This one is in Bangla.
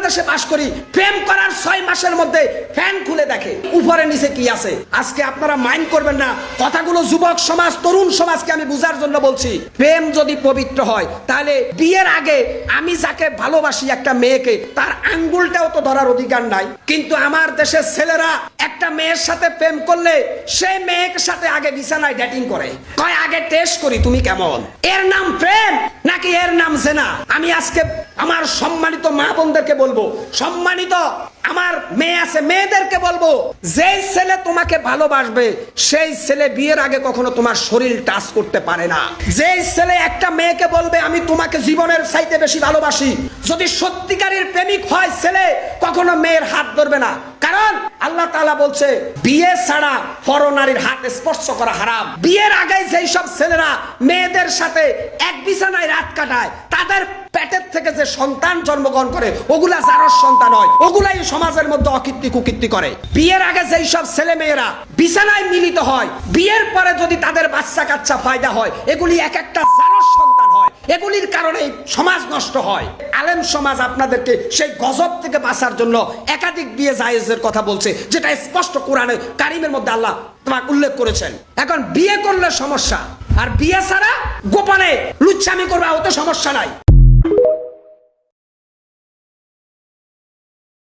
বাংলাদেশে বাস করি, প্রেম করার 6 মাসের মধ্যে ফ্যান খুলে দেখে উপরে নিচে কি আছে। আজকে আপনারা মাইন্ড করবেন না, কথাগুলো যুবক সমাজ, তরুণ সমাজকে আমি বুঝার জন্য বলছি। প্রেম যদি পবিত্র হয় তাহলে বিয়ের আগে আমি যাকে ভালোবাসি একটা মেয়েকে, তার আঙ্গুলটাও তো ধরার অধিকার নাই। কিন্তু আমার দেশের ছেলেরা একটা মেয়ের সাথে প্রেম করলে সেই মেয়ের সাথে আগে বিছানায় ডেটিং করে, কয় আগে টেস্ট করি তুমি কেমন। এর নাম প্রেম নাকি এর নাম জেনা? আমি আজকে আমার সম্মানিত মা বোনদেরকে বলবো, সম্মানিত আমার মেয়ে আছে মেয়েদেরকে বলবো, যেই ছেলে তোমাকে ভালোবাসবে সেই ছেলে বিয়ের আগে কখনো তোমার শরীর টাচ করতে পারে না। যেই ছেলে একটা মেয়েকে বলবে আমি তোমাকে জীবনের চাইতে বেশি ভালোবাসি, যদি সত্যিকারের প্রেমিক হয় ছেলে, কখনো মেয়ের হাত ধরবে না। কারণ আল্লাহ তাআলা বলছে বিয়ে ছাড়া পরনারীর হাত স্পর্শ করা হারাম। বিয়ের আগে যেই সব ছেলেরা মেয়েদের সাথে এক বিছানায় রাত কাটায়, তাদের পেটের থেকে যে সন্তান জন্মগ্রহণ করে ওগুলা জারজ সন্তান হয়, ওগুলাই সমাজের মধ্যে অকীর্তি কুকীর্তি করে। বিয়ের আগে যেই সব ছেলে মেয়েরা বিছানায় মিলিত হয়, বিয়ের পরে যদি তাদের বাচ্চা কাচ্চা ফায়দা হয়, এগুলি এক একটা জারজ সন্তান হয়। এগুলির কারণে সমাজ নষ্ট হয়। আলেম সমাজ আপনাদেরকে সেই গজব থেকে বাঁচার জন্য একাধিক বিয়ে জায়েজের কথা বলছে, যেটা স্পষ্ট কোরআনে কারিমের মধ্যে আল্লাহ তোমাকে উল্লেখ করেছেন। এখন বিয়ে করলে সমস্যা, আর বিয়ে ছাড়া গোপনে লুচ্ছামি করবা ওতে সমস্যা নাই।